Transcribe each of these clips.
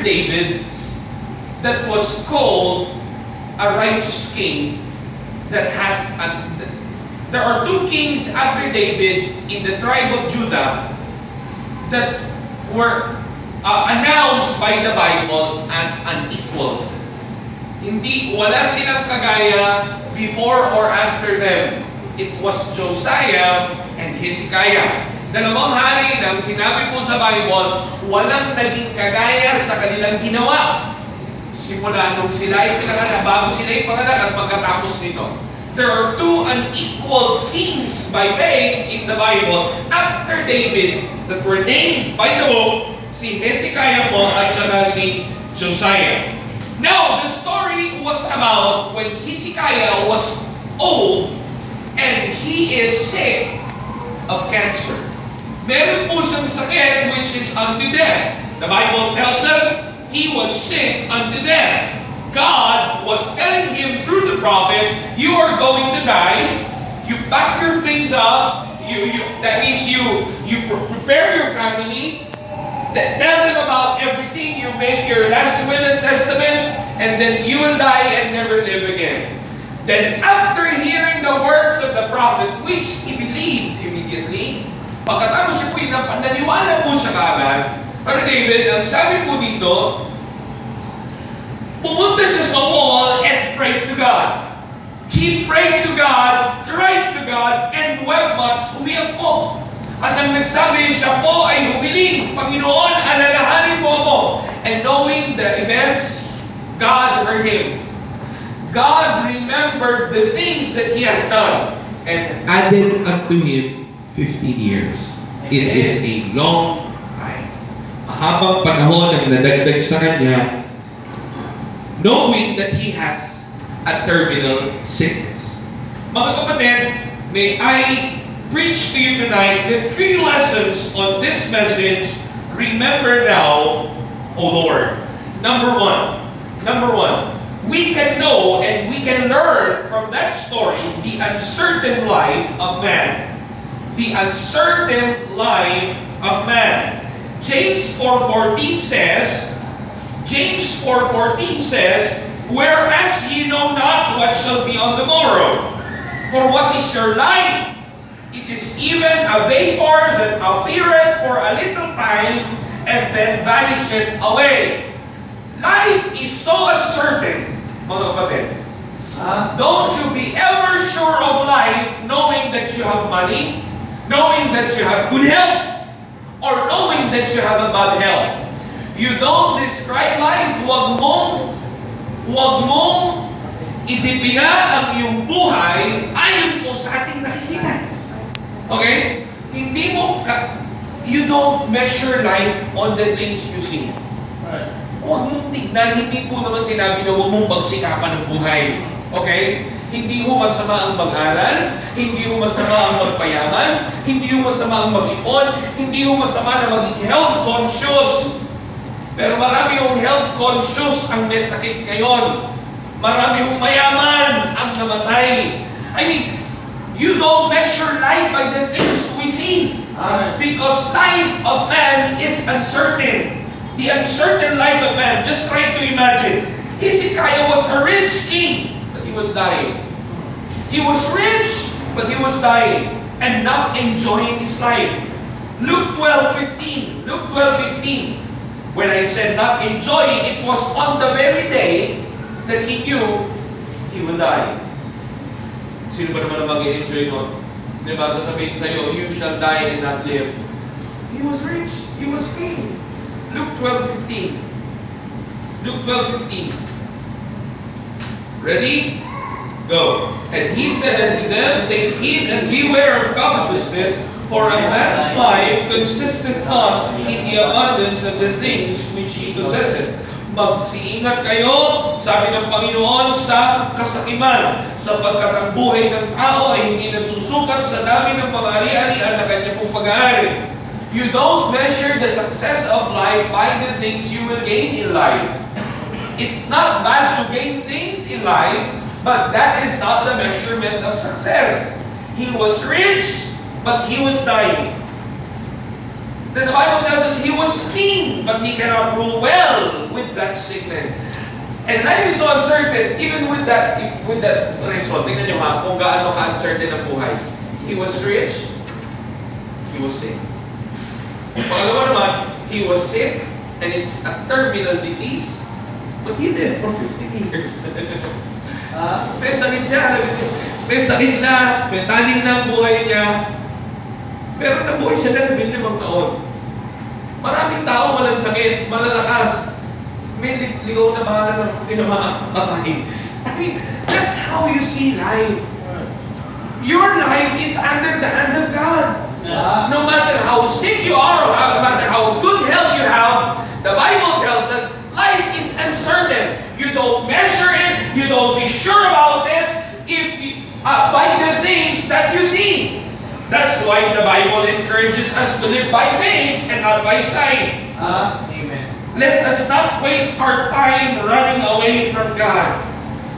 David that was called a righteous king that has there are two kings after David in the tribe of Judah that were announced by the Bible as unequal. Wala silang kagaya before or after them. It was Josiah and Hezekiah. Dalawang hari na sinabi po sa Bible, walang naging kagaya sa kanilang ginawa. Simula nung sila ay pinanganak, bago sila ay panganak at pagkatapos nito. There are two unequal kings by faith in the Bible after David that were named by the book, si Hezekiah po at saka si Josiah. Now, the story was about when Hezekiah was old and he is sick of cancer. Meron po siyang sakit which is unto death. The Bible tells us he was sick unto death. God was telling him through the prophet, you are going to die. You pack your things up. That means you prepare your family. Tell them about everything. You make your last will and testament, and then you will die and never live again. Then after hearing the words of the prophet, which he believed immediately, pagkatapos siya po naniwala po siya kaagad, pero David, ang sabi po dito, pumunta siya sa wall and prayed to God. He prayed to God, cried to God, and wept much. Umiyak po. At ang nagsabi, siya po ay humiling, Panginoon, alalahanin mo ako. And knowing the events, God heard him. God remembered the things that he has done and added unto him 15 years. It is a long time. Mahabang panahon ang nadagdag sa kanya, knowing that he has a terminal sickness. Mga kapatid, may I preach to you tonight the 3 lessons on this message. Remember now, O Lord. Number one, we can know and we can learn from that story the uncertain life of man. The uncertain life of man. James 4:14 says, whereas ye know not what shall be on the morrow. For what is your life? It is even a vapor that appeareth for a little time and then vanisheth away. Life is so uncertain, mga kapatid. Don't you be ever sure of life knowing that you have money, knowing that you have good health, or knowing that you have a bad health. You don't describe life, huwag mong idipina ang iyong buhay ayon po sa ating nakikita. Okay? You don't measure life on the things you see. Huwag mong tignan, hindi po naman sinabi na huwag mong pagsikapan ng buhay. Okay? Hindi ho masama ang mag-aral, hindi ho masama ang magpayaman, hindi ho masama ang mag-ipon, hindi ho masama na maging health conscious. Pero marami hong health conscious ang may sakit ngayon. Marami hong mayaman ang namatay. I mean, you don't measure life by the things we see. Because life of man is uncertain. The uncertain life of man, just try to imagine. Hezekiah was a rich king, but he was dying. He was rich, but he was dying and not enjoying his life. Luke 12:15. When I said not enjoying, it was on the very day that he knew he will die. Sino ba naman ang mag-enjoy nun? Diba, sasabihin sa'yo, you shall die and not live. He was rich. He was king. Luke 12:15. Ready? Go. And he said unto them, take heed and beware of covetousness, for a man's life consisteth not in the abundance of the things which he possesseth. Magsiingat kayo, sabi ng Panginoon, sa kasakiman, sapagkat ang buhay ng tao ay hindi nasusukat sa dami ng mga ari-arian na kanya pong pag-aari. You don't measure the success of life by the things you will gain in life. It's not bad to gain things in life, but that is not the measurement of success. He was rich, but he was dying. Then the Bible tells us he was king, but he cannot rule well with that sickness. And life is so uncertain, even with that result. Tingnan nyo ha, kung gaano ka-uncertain ang buhay. He was rich, he was sick. Pangalawa naman, he was sick, and it's a terminal disease, but he lived for 15 years. May sakit siya, may taning na ang buhay niya, pero nabuhay siya na 15 taon. Maraming tao walang sakit, malalakas. May ligaw na bahala lang, hindi na makakapatay. I mean, that's how you see life. Your life is under the hand of God. No matter how sick you are, or no matter how good health you have, the Bible tells us life is uncertain. You don't measure it, you don't be sure about it by the things that you see. That's why the Bible encourages us to live by faith and not by sight. Amen. Let us not waste our time running away from God.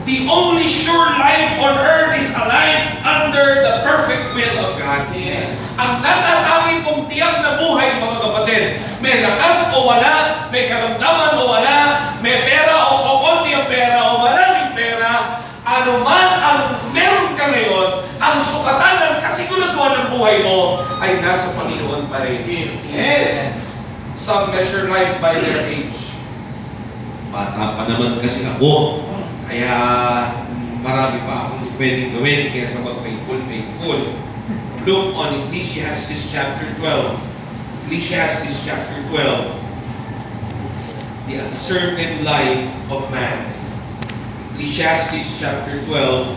The only sure life on earth is a life under the perfect will of God. Amen. Ang natatanging kong tiyak na buhay, mga kapatid, may lakas o wala, may karamdaman o wala, may pera o kukunti ang pera o maraming pera, ano man ang meron ka ngayon, ang sukatan ng kasiguraduhan ng buhay mo ay nasa Panginoon pa rin. Amen. Some measure life by their age. Bata pa naman kasi ako, kaya marami pa akong pwedeng gawin kaya sa faithful. Look on Ecclesiastes chapter 12. Ecclesiastes chapter 12. The uncertain life of man. Ecclesiastes chapter 12,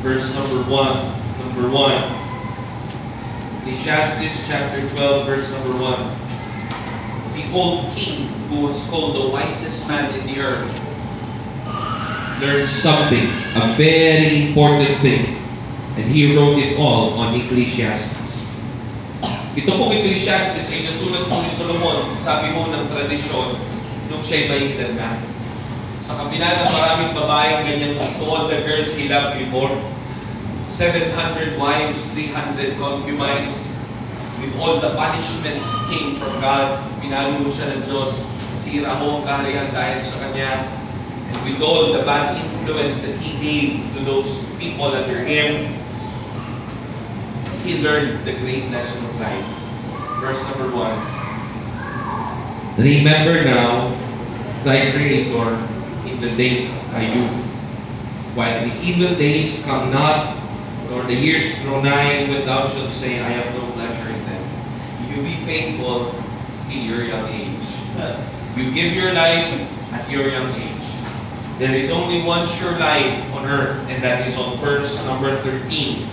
verse number 1. Number 1. Ecclesiastes chapter 12, verse number 1. The old king, who was called the wisest man in the earth, learned something, a very important thing, and he wrote it all on Ecclesiastes. Ito pong Ecclesiastes ay nasulat po ni Solomon, sabi ho ng tradisyon, nung siya'y may edad na. Sa kabila ng maraming babaeng ganyan, to all the girls he loved before, 700 wives, 300 concubines, with all the punishments came from God, pinalo siya ng Diyos, sira ho ang kaharian dahil sa Kanya, and with all the bad influence that He gave to those people under Him, he learned the great lesson of life. Verse number 1. Remember now thy Creator in the days of thy youth, while the evil days come not, nor the years draw nigh, when thou shalt say, I have no pleasure in them. You be faithful in your young age. You give your life at your young age. There is only one sure life on earth, and that is on verse number 13.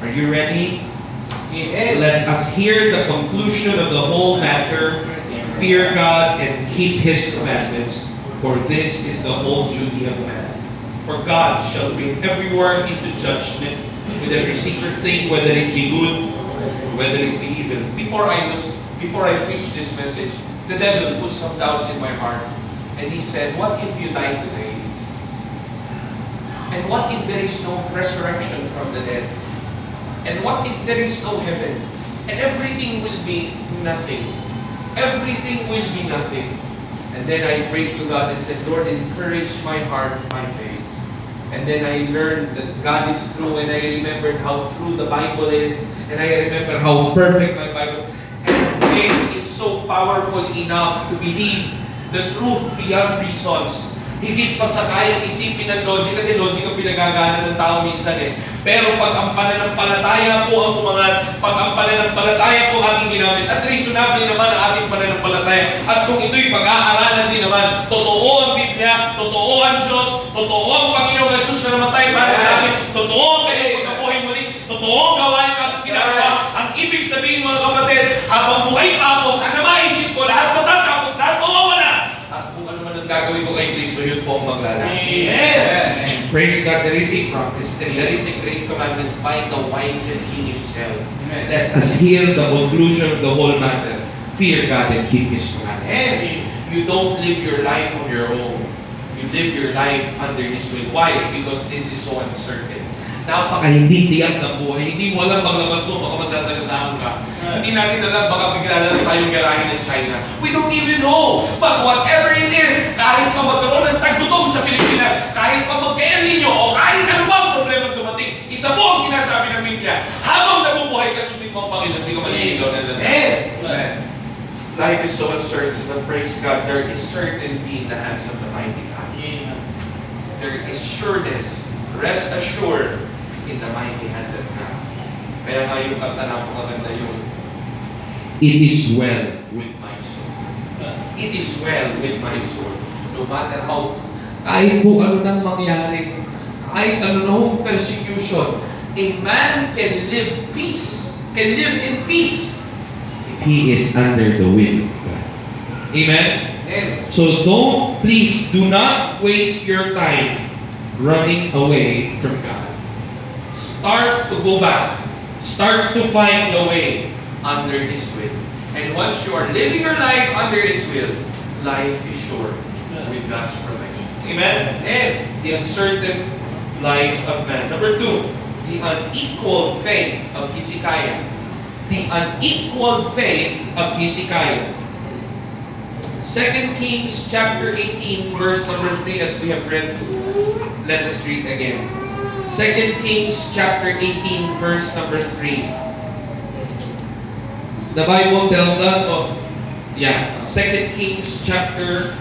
Are you ready? Let us hear the conclusion of the whole matter. Fear God and keep His commandments, for this is the whole duty of man. For God shall bring every work into judgment, with every secret thing, whether it be good or whether it be evil. Before I preach this message, the devil put some doubts in my heart. And he said, what if you die today? And what if there is no resurrection from the dead? And what if there is no heaven? And everything will be nothing. Everything will be nothing. And then I prayed to God and said, Lord, encourage my heart, my faith. And then I learned that God is true, and I remembered how true the Bible is, and I remember how perfect my Bible is. And faith is so powerful enough to believe the truth beyond reasons. Higit pa sa kayang isipin ng logic, kasi logic ang pinagagana ng tao minsan eh. Pero pag ang pananampalataya po ang umangat, pag ang pananampalataya po ating ginamit, at reasonable naman ang ating pananampalataya, at kung ito'y pag-aaralan din naman, totoo ang Biblia, totoo ang Diyos, totoo ang Panginoong Jesus na namatay para sa atin, totoo ang kanyang pagkabuhay muli, totoo ang gawain ka ating ginagawa. Ang ibig sabihin mga kapatid, habang buhay pa ako, sana maisip ko, lahat matatapos, lahat mawawala. At kung ano man ang gagawin ko kay Kristo, yun po ang maglalas. Amen. Praise God, there is a promise, and there is a great commandment by the wisest King Himself. Amen. Let us hear the conclusion of the whole matter. Fear God and keep His commandments. You don't live your life on your own. You live your life under His will. Why? Because this is so uncertain. Napaka-hindi tiyak ng buhay. Hindi mo alam paglabas mo, baka masasagasaan ka. Hindi natin alam, baka bigla na lang tayong garahin ng China. We don't even know. But whatever it is, kahit pa magkaroon ng taggutom sa Pilipinas, kahit pa magka-El Nino, o kahit ano pa ang problema dumating, isa po ang sinasabi ng Biblia, habang nabubuhay ka, sundin mo ang Panginoon, hindi ka maliligaw na lang. Amen. Life is so uncertain, but praise God, there is certainty in the hands of the mighty God. There is sureness, rest assured in the mighty hand of God. Kaya nga yung kanta napakaganda yun. It is well with my soul. It is well with my soul. No matter how, kahit po ano nang mangyari, kahit ano na hong persecution, a man can live in peace if he is under the will of God. Amen? So please do not waste your time running away from God. Start to go back. Start to find the way under His will. And once you are living your life under His will, life is sure with God's protection. Amen? And the uncertain life of man. Number 2, the unequaled faith of Hezekiah. The unequaled faith of Hezekiah. 2 Kings chapter 18 verse number 3, as we have read. Let us read again. 2 Kings chapter 18 verse number 3. The Bible tells us, 2 Kings chapter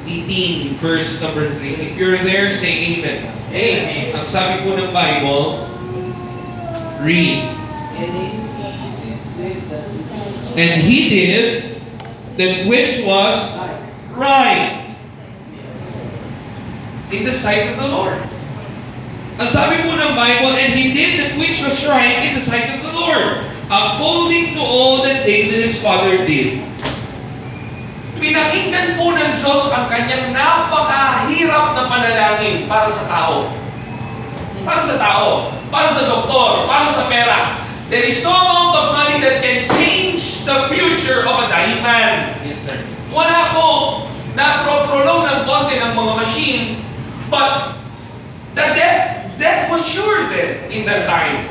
18 verse number 3. If you're there, say amen. Amen. Ang sabi po ng Bible, read. And he did that which was right in the sight of the Lord. Ang sabi po ng Bible, and he did that which was right in the sight of the Lord, according to all that David his father did. Pinakinggan po ng Diyos ang kanyang napakahirap na panalangin para sa tao. Para sa tao, para sa doktor, para sa pera. There is no amount of money that can change the future of a dying man. Yes, sir. Wala po. Na-prolong ng konti ng mga machine, but the death was sure then in that time.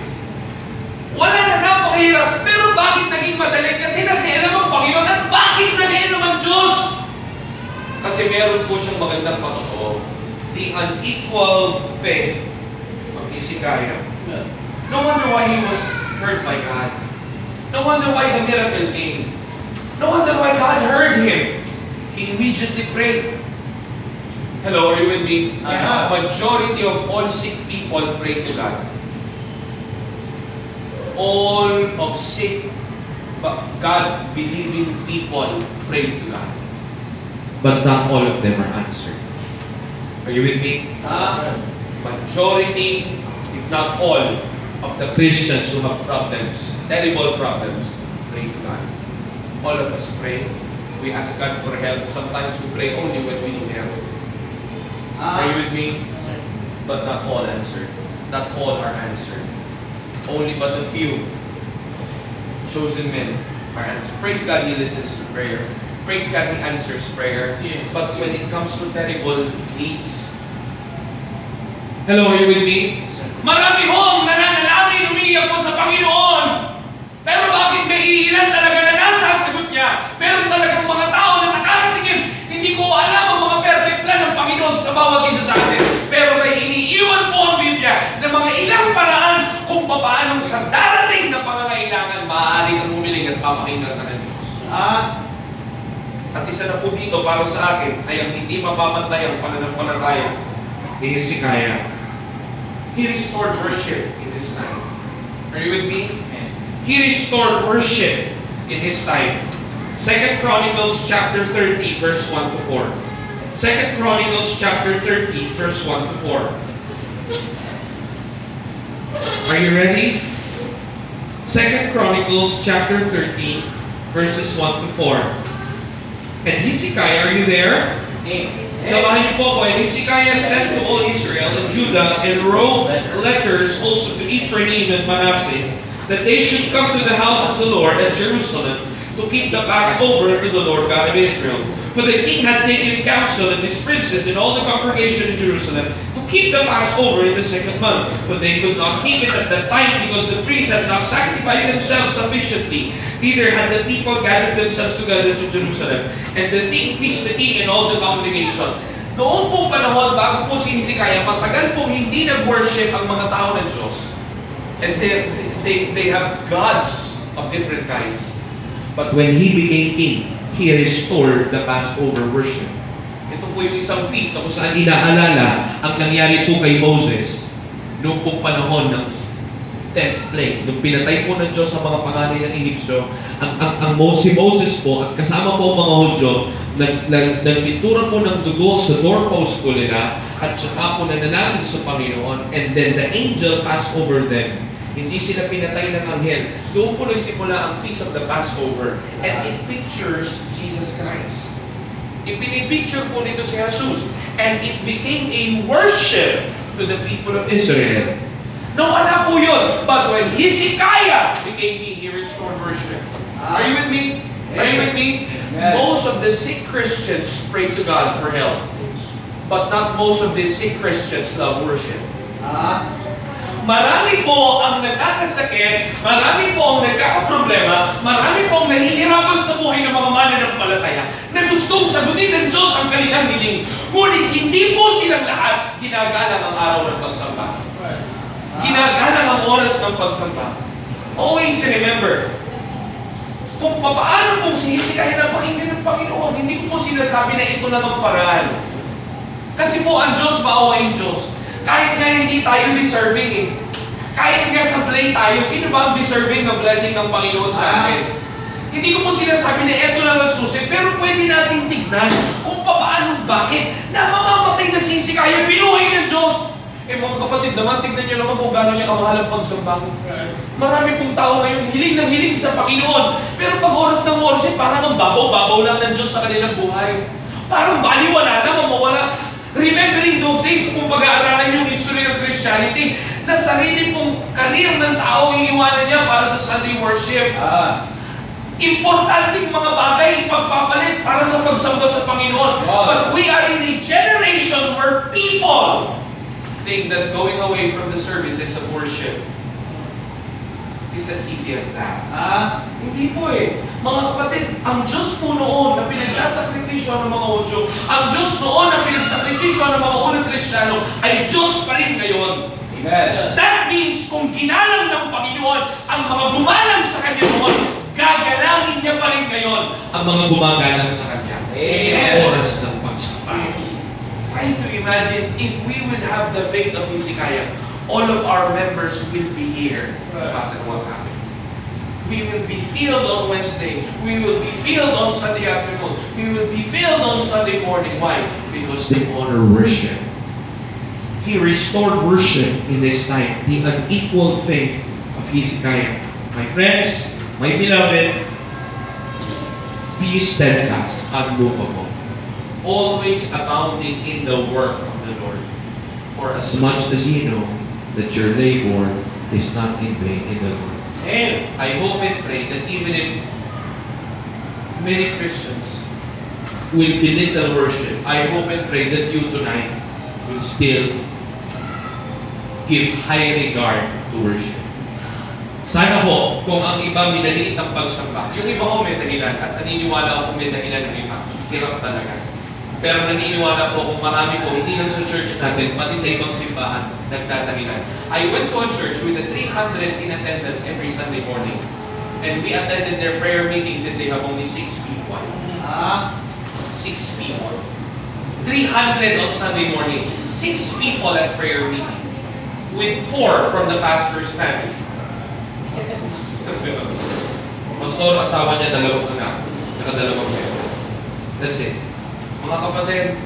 Wala na, napakahirap. Pero bakit naging madali? Kasi nakialam ang Panginoon. At bakit nakialam ang Diyos? Kasi meron po siyang magandang patotoo. The unequal faith of Hezekiah. No wonder why he was heard by God. No wonder why the miracle came. No wonder why God heard him. He immediately prayed. Hello, are you with me? Majority of all sick people pray to God. All of sick, God-believing people pray to God. But not all of them are answered. Are you with me? Majority, if not all, of the Christians who have problems, terrible problems, pray to God. All of us pray. We ask God for help. Sometimes we pray only when we need help. Are you with me? But not all answered. Not all are answered. Only but a few chosen men are answered. Praise God, He listens to prayer. Praise God, He answers prayer. But when it comes to terrible needs, hello, are you with me? Marami hong nananalangin, umiiyak po sa Panginoon. Pero bakit may iilan talaga na nasasagot niya? Meron talagang mga tao na nakakatikim. Hindi ko alam ang mga perfect plan ng Panginoon sa bawat isa sa atin. Pero may iniiwan po ang Biblia ng mga ilang paraan kung paano sa darating na pangangailangan maaari kang humiling at papakinggan ka ng Diyos. At isa na po dito para sa akin ay ang hindi mapapantay ang pananampalataya ni Hezekiah. He restored worship in his time. Are you with me? He restored worship in his time. 2 Chronicles chapter 30 verse 1 to 4. 2 Chronicles chapter 30 verse 1 to 4. Are you ready? 2 Chronicles chapter 30 verses 1 to 4. And Hezekiah, are you there? Samahan niyo po ako. And Hezekiah sent to all Israel and Judah and wrote letters also to Ephraim and Manasseh, that they should come to the house of the Lord at Jerusalem to keep the Passover to the Lord God of Israel. For the king had taken counsel and his princes and all the congregation in Jerusalem to keep the Passover in the second month. But they could not keep it at that time because the priests had not sanctified themselves sufficiently. Neither had the people gathered themselves together to Jerusalem. And the king pleased the king and all the congregation. Noong pong panahon, bago po si Hezekiah, matagal pong hindi nag-worship ang mga tao ng Diyos. And they have gods of different kinds. But when he became king, he restored the Passover worship. Ito po yung isang feast na kung saan inaalala ang nangyari po kay Moses noong pong panahon ng 10th plague. Nung pinatay po ng Diyos ang mga panganay ng Egyptyo, si Moses po at kasama po ang mga Hudyo, nagpintura po ng dugo sa doorpost po nila at saka po nananalangin sa Panginoon, and then the angel passed over them. Hindi sila pinatay ng anghel. Doon po nagsimula ang Feast of the Passover, and it pictures Jesus Christ. Ipinipicture po nito si Jesus, and it became a worship to the people of Israel. Nawala po yun. But when Hezekiah became king, he restored worship. Are you with me? Are you with me? Most of the sick Christians pray to God for help. But not most of the sick Christians love worship. Marami po ang nagkakasakit, marami po ang nagkakaproblema, marami po ang nahihirapan sa buhay ng mga mananampalataya na gustong sagutin ng Diyos ang kanilang hiling. Ngunit hindi po silang lahat ginagalang ang araw ng pagsamba. Ginagalang ang oras ng pagsamba. Always remember, kung paano pong si Hezekiah napakinggan ng Panginoon, hindi ko po sinasabi na ito lang ang paraan. Kasi po ang Diyos, maawain Diyos. Kahit nga hindi tayo deserving eh. Kahit nga sablay tayo, sino ba ang deserving ng blessing ng Panginoon sa atin? Hindi ko po sinasabi na ito lang ang susi, pero pwede nating tignan kung paano, bakit, na mamamatay na si Hezekiah, pinuhay ng Diyos. Eh mga kapatid naman, tignan nyo naman kung gano'n niya kamahal ang pagsamba. Marami pong tao ngayon, hiling ng hiling sa Panginoon. Pero pag oras ng worship, parang ang babaw-babaw lang ng Diyos sa kanilang buhay. Parang baliwala na, mamawala. Remembering those days, kung pag-aaralan yung history ng Christianity, na sarili pong karir ng tao iiwanan niya para sa Sunday worship. Importanteng mga bagay ipagpapalit para sa pagsamba sa Panginoon. But we are in a generation where people think that going away from the services of worship is as easy as that. Hindi po eh. Mga kapatid, ang Diyos po noon na pinagsasakripisyo ng mga Hudyo, ang Diyos noon na pinagsakripisyo ng mga unang Kristiyano, ay Diyos pa rin ngayon. Amen. That means, kung ginalang ng Panginoon ang mga gumalang sa Kanya noon, gagalangin niya pa rin ngayon ang mga gumagalang sa Kanya. Sa oras ng pagsamba. Try to imagine if we would have the faith of Hezekiah, all of our members will be here. But what happened? We will be filled on Wednesday. We will be filled on Sunday afternoon. We will be filled on Sunday morning. Why? Because they honor worship. He restored worship in this time. The unequaled faith of Hezekiah. My friends, my beloved, be steadfast, unmovable, always abounding in the work of the Lord. For as much as ye know that your labor is not in vain in the Lord. And I hope and pray that even if many Christians will belittle worship, I hope and pray that you tonight will still give high regard to worship. Sana ho, kung ang iba minaliit ang pagsamba, yung iba ho may dahilan, at naniniwala ako may dahilan ng iba, hirap talaga. Pero naniniwala po kung marami po, hindi lang sa church natin, pati sa ibang simbahan, nagtatahilan. I went to a church with a 300 in attendance every Sunday morning. And we attended their prayer meetings and they have only 6 people. 6 people. 300 on Sunday morning. 6 people at prayer meeting. With 4 from the pastor's family. Pastor, asawa niya, 2 anak. Nakadalawang pera. That's it. Mga kapatid,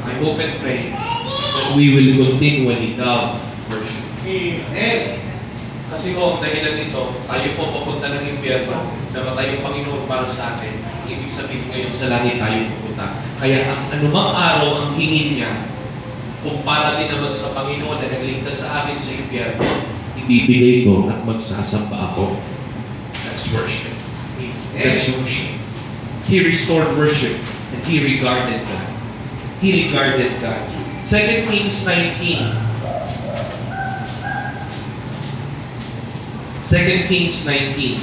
I hope and pray that we will continually love worship. Amen. Kasi ho, ang dahilan nito, tayo po papunta ng impyerno, namatay yung Panginoon para sa atin. Ibig sabihin ngayon sa langit tayo pupunta. Kaya ang anumang araw ang hingin niya, kung para din naman sa Panginoon na nagligtas sa akin sa impyerno, ibibigay ko at magsasamba ako. That's worship. That's worship. He restored worship. And he regarded God. He regarded God. 2 Kings 19. 2 Kings 19.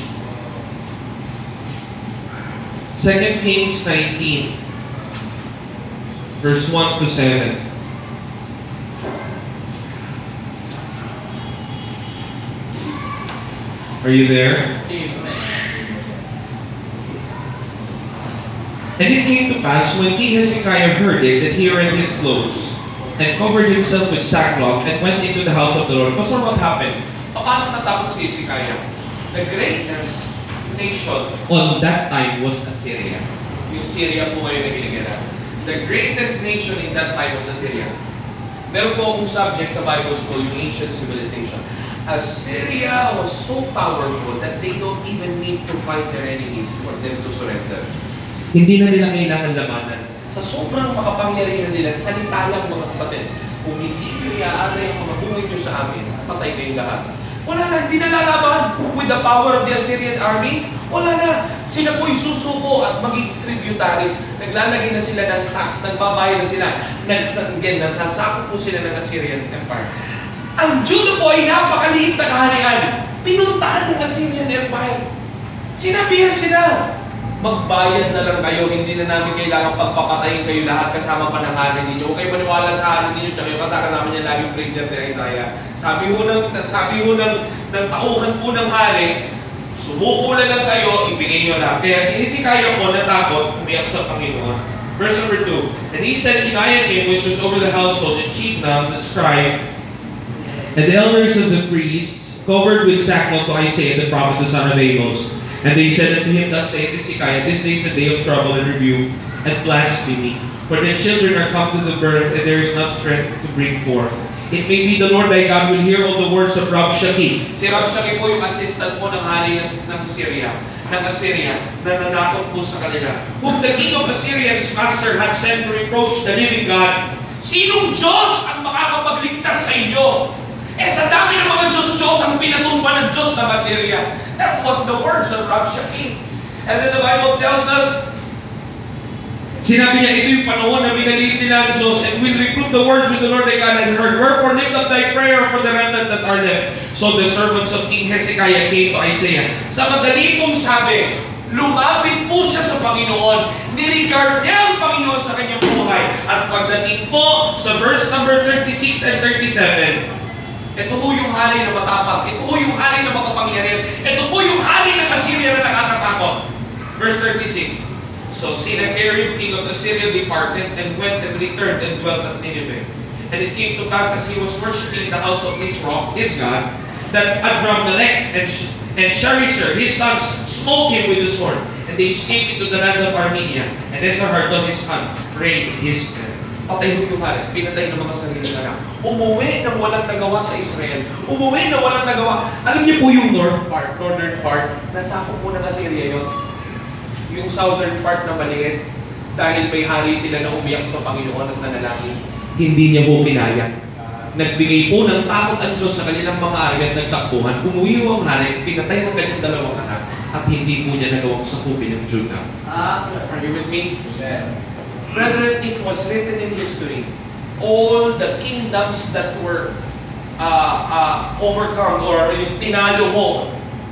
2 Kings 19. Verse 1 to 7. Are you there? Amen. And it came to pass, when King Hezekiah heard it, that he rent his clothes, and covered himself with sackcloth, and went into the house of the Lord. Pastor, what happened? Paano natakot si Hezekiah? The greatest nation on that time was Assyria. Yung Syria po ngayon na ginagana. The greatest nation in that time was Assyria. Meron po akong subject sa Bible school, yung ancient civilization. Assyria was so powerful that they don't even need to fight their enemies for them to surrender. Hindi na nila kailangan labanan. Sa sobrang makapangyarihan nila, salita lang mga kapatid. Kung hindi nyo iaari ang mga buhay nyo sa amin, patay kayong lahat. Wala na, hindi na lalaban with the power of the Assyrian army. Wala na. Sila po'y susuko at magiging tributaries. Naglalagay na sila ng tax, nagbabayad na sila. Nasasakop po sila ng Assyrian Empire. Ang Judah po ay napakaliit na kaharian. Pinuntahan ng Assyrian Empire. Sinabihan sila, magbayad na lang kayo, hindi na namin kailangan pagpapatayin kayo lahat kasama pa ng hari ninyo. Huwag kayo maniwala sa hari ninyo, tsaka yung kasama niya laging preacher si Isaiah. Sabi ho ng tauhan po ng hari, sumuko na lang kayo, ibigay nyo lang. Kaya si Hezekiah po natakot, umiyak sa Panginoon. Verse number 2, and he said, Eliakim, which was over the household, and Shebna, the scribe, and the elders of the priests, covered with sackcloth to Isaiah the prophet, the son of Amos. And they said unto him, Thus saith Hezekiah, This day is a day of trouble and rebuke and blasphemy. For the children are come to the birth, and there is not strength to bring forth. It may be the Lord thy God will hear all the words of Rabshakeh. Si Rabshakeh po yung assistant po ng hari ng Assyria, na nanakot po sa kanila. Whom the king of Assyria's master had sent to reproach the living God. Sinong Diyos ang makakapagligtas sa inyo? Sa dami ng mga Diyos-Diyos ang pinatumba ng Diyos ng Assyria. That was the words of Rabshakeh. And then the Bible tells us, sinabi niya, ito yung panahon na binaliit nila ang Diyos, and will reprove the words which the Lord thy God hath heard. Wherefore lift up thy prayer for the remnant that are left. So the servants of King Hezekiah came to Isaiah. Sa madali pong sabi, lumapit po siya sa Panginoon. Niregard niya ang Panginoon sa kanyang buhay. At pagdating po sa verse number 36 and 37, ito po yung hari na matapang. Ito po yung hari na makapangyarihan. Ito po yung hari ng Assyria na nakakatakot. Verse 36. So Sennacherib, king of Assyria, departed and went and returned and dwelt at Nineveh. And it came to pass as he was worshipping in the house of his rock, his God, that Adrammelech and Sharezer, his sons, smote him with the sword. And they escaped into the land of Armenia. And Esarhaddon, his son, reigned in his stead. Patay mo yung hari, pinatay ng mga sarili na lang. Umuwi ng walang nagawa sa Israel. Umuwi ng walang nagawa. Alam niyo po yung northern part, nasakop po ng Assyria yun. Yung southern part na maliit, dahil may hari sila na umiyak sa Panginoon at nanalangin. Hindi niya po pinaya. Nagbigay po ng takot ang Diyos sa kanilang mga ari at nagtakbuhan. Umuwi po ang hari, pinatay ng kanyang dalawang anak, at hindi po niya nagawang sakupin ng Judah. Are you with me? Amen. Brethren, it was written in history, all the kingdoms that were overcome or yung tinalo ho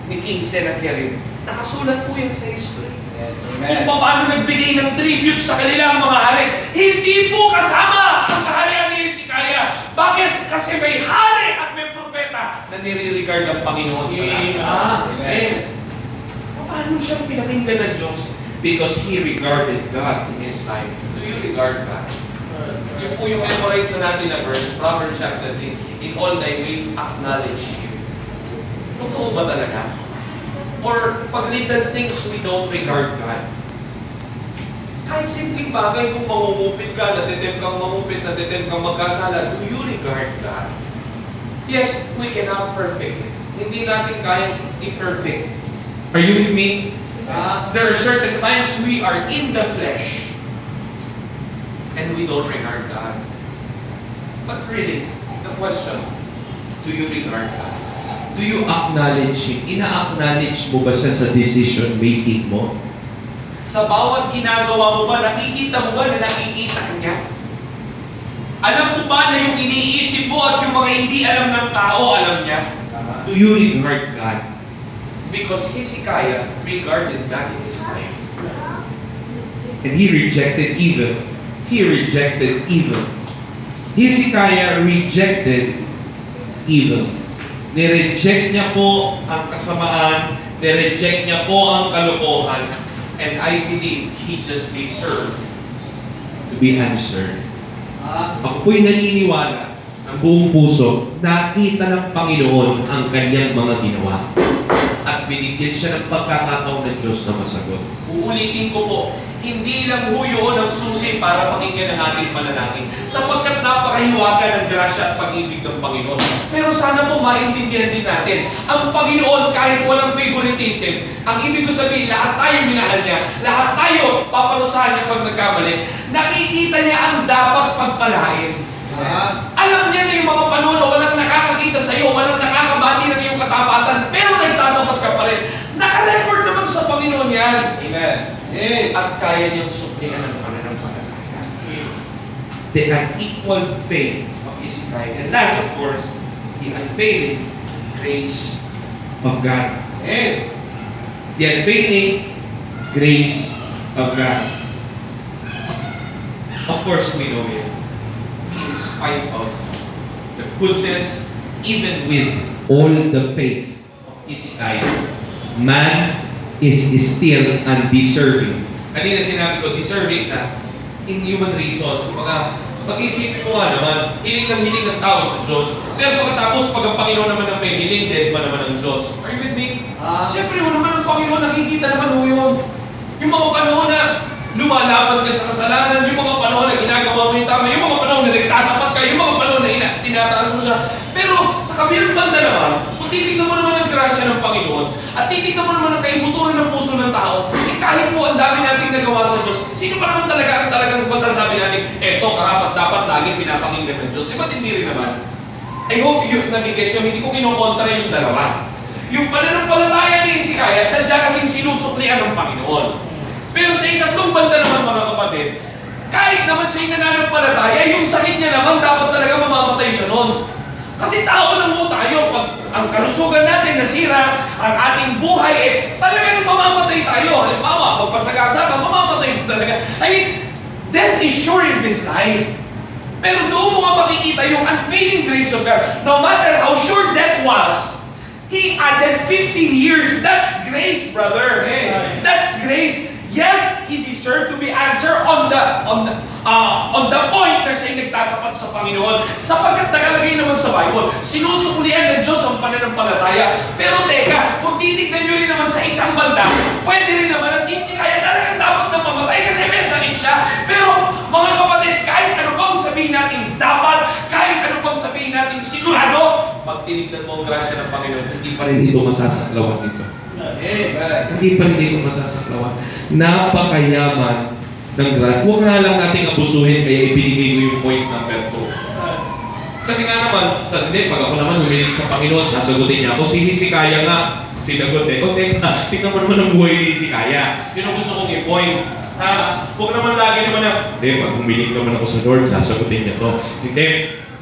ni King Sennacherib, nakasulat po yan sa history. Yes, Kung paano nagbigay ng tribute sa kanilang mga hari, hindi po kasama ang kaharian ni Hezekiah. Bakit? Kasi may hari at may propeta na nire-regard ng Panginoon sa lahat. Amen. Paano siyang pinakinggan ng Diyos? Because he regarded God in his life. Do you regard God? Yung po yung memorize na natin na verse, Proverbs chapter 3, in all thy ways acknowledge Him. Totoo ba talaga? Or pag little things we don't regard God? Kahit simpleng bagay kung mamumupit ka, natitim kang mamupit, natitim kang magkasala, do you regard God? Yes, we cannot perfect it. Hindi natin kayang i-perfect. Are you with me? There are certain times we are in the flesh and we don't regard God. But really, the question, do you regard God? Do you acknowledge Him? Ina-acknowledge mo ba siya sa decision making mo? Sa bawat ginagawa mo ba, nakikita mo ba na nakikita ka niya? Alam mo ba na yung iniisip mo at yung mga hindi alam ng tao, alam niya? Tama. Do you regard God? Because Hezekiah regarded God in his life. And he rejected evil. He rejected evil. Hezekiah rejected evil. Nireject niya po ang kasamaan. Nireject niya po ang kalokohan. And I believe he just deserved. To be answered. Ah, Ako po'y naniniwala ng buong puso, nakita ng Panginoon ang kanyang mga ginawa. At binigyan siya ng pagkakataon ng Diyos na masagot. Uulitin ko po, hindi lang ho yun ang susi para pakinggan ang ating panalangin. Sapagkat napakahiwaga ng grasya at pag-ibig ng Panginoon. Pero sana po maintindihan din natin, ang Panginoon kahit walang favoritism, ang ibig ko sabihin, lahat tayo minahal niya, lahat tayo paparusahan niya pag nagkamali, nakikita niya ang dapat pagpalain. Alam niya na yung mga panahon na walang nakakakita sa iyo, walang nakakabati ng iyong katapatan, pero nagtatapat ka pa rin. Naka-record naman sa Panginoon yan. Amen. At kaya niyang suplihan ng pananampalataya. The unequal faith Of Hezekiah. And last, of course, the unfailing grace. of God. Amen. The unfailing grace of God. Of course, we know it. In spite of the goodness, even with All the faith of Hezekiah, man is still undeserving. kanina sinabi ko, deserving siya in human reasons. Kumbaga, pag-isipin mo nga naman, hiling ng hiling ang tao sa Diyos. Pero pagkatapos, pag ang Panginoon naman ang may hiling, dead pa naman ang Diyos. Are you with me? Siyempre, wala naman ang Panginoon, nakikita naman ho yun. Yung mga panahon na lumalaban ka sa kasalanan, yung mga panahon na ginagawa mo yung tama, yung mga panahon na nagtatapat ka, yung mga panahon na tinataas mo siya. Pero sa kabilang banda naman, kung titignan mo naman ang grasya ng Panginoon, at titignan mo naman ang kaibuturan ng puso ng tao, kahit po ang dami nating nagawa sa Diyos, sino pa naman talaga ang talagang masasabi natin, eto, karapat dapat lagi pinapakinggan ng Diyos. Di ba't hindi rin naman? I hope yung nagigets yung hindi ko kinokontra yung dalawa. Yung pananampalataya ni Hezekiah, sadya kasing sinusuklian ng Panginoon. Pero sa ikatlong banda naman mga kapatid, kahit naman siya'y nananampalataya, yung sakit niya naman dapat talaga mamamatay siya noon. Kasi tao lang mo tayo, pag ang kalusugan natin nasira, ang ating buhay talagang mamamatay tayo. Halimbawa, magpasagasa ka, mamamatay talaga. I mean, death is sure in this life. Pero doon mo nga makikita yung unfailing grace of God. No matter how sure death was, He added 15 years. That's grace, brother. Amen. That's grace. Yes, he deserved to be answered on the point na siya'y nagtatapat sa Panginoon. Sapagkat nakalagay naman sa Bible, sinusuklian ng Diyos ang pananampalataya. Pero teka, kung titignan nyo rin naman sa isang banda, pwede rin naman na Hezekiah talagang dapat na mamatay kasi may sakit siya. Pero mga kapatid, kahit ano pang sabihin natin dapat, kahit ano pang sabihin natin sigurado, pag tinignan mo ang grasya ng Panginoon, hindi pa rin Ito masasaklawan dito. Amen. Hindi pa rin ito masasaklawan. Napakayaman ng grasya. Huwag nga lang nating abusuhin kaya ibinigay mo yung point number 2. Kasi nga naman, hindi, pag ako naman humiling sa Panginoon, sasagutin niya ako. Si Hezekiah nga, sinagot eh. O teka, tingnan mo naman ang buhay ni Hezekiah. Yun ang gusto kong i-point. Ha? Huwag naman lagi naman na, hindi, pag humiling naman ako sa Lord, sasagutin niya to. Hindi.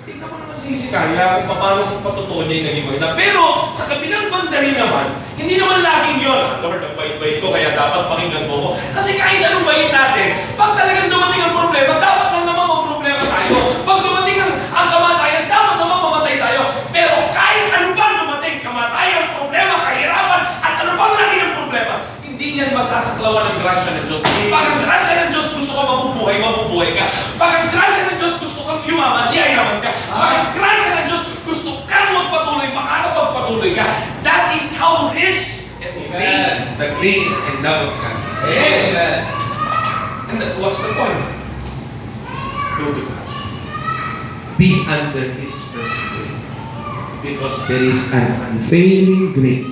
Tingnan mo naman si Hezekiah kung paano kung patotoo niya yung naging maganda. Pero sa kabilang banda rin naman, hindi naman laging yun. Lord, ang bait-bait ko, kaya dapat pakinggan mo ko. Kasi kahit anong bait natin, pag talagang dumating ang problema, dapat lang naman problema tayo. Pag dumating ang kamatayan, dapat naman mamatay tayo. Pero kahit ano pa dumating, kamatayan, problema, kahirapan, at ano pang laki ng problema, hindi niyan masasaklawan ang grasya ng Diyos. Pag ang grasya ng Diyos gusto ka mabubuhay, mabubuhay ka. Pag ang grasya ng Diyos gusto kang yumaman, yayaman ka. Pag ang grasya ng Diyos gusto kang magpatuloy, makakapagpatuloy ka. That is how rich and great the grace and love of God. Amen. And what's the point? Go to God. Be under His presence. Because there is an unfailing grace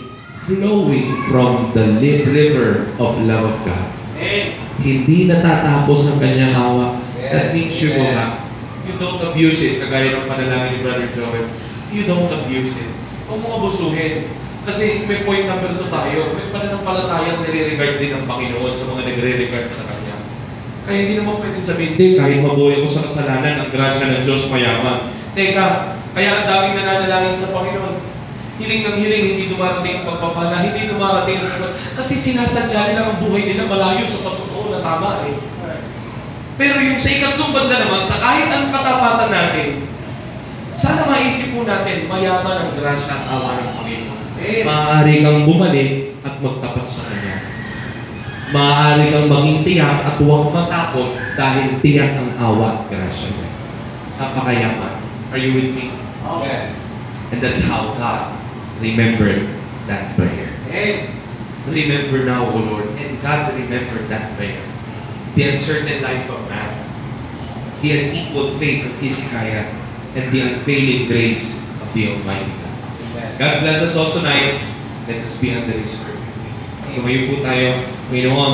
flowing from the river of love of God. Amen. Hindi natatapos ang kanyang hawak. That Yes, means you amen. will not. You don't abuse it. Kagaya ng panalangin ni Brother Joel. You don't abuse it. Huwag mo abusuhin. Kasi may point number 2 tayo. May pananampalatayang nire-regard din ng Panginoon sa mga nagre-regard sa Kanya. Kaya hindi naman pwede sabihin, hindi, kahit mabuhay ako sa kasalanan, ang grasya ng Diyos mayaman. Teka, kaya ang daming nananalangin sa Panginoon. Hiling ng hiling, hindi dumarating ang pagpapala, hindi dumarating sa... Kasi sinasadya nila ang buhay nila malayo sa patotoo na tama eh. Pero yung sa ikatlong banda naman, sa kahit anong katapatan natin, sana maisip po natin, mayaman ang grasya at awa ng Panginoon. Maaari kang bumalik at magtapat sa Kanya. Maaari kang maging tiyak at huwag matakot dahil tiyak ang awa at grasya niya. Napakayaman. Are you with me? Okay. And that's how God remembered that prayer. Remember now, O Lord, and God remembered that prayer. The uncertain life of man, the unequaled faith of Hezekiah, and the unfailing grace of the Almighty God. God bless us all tonight. Let us be under His perfect will. Tumayo po tayo. Panginoon,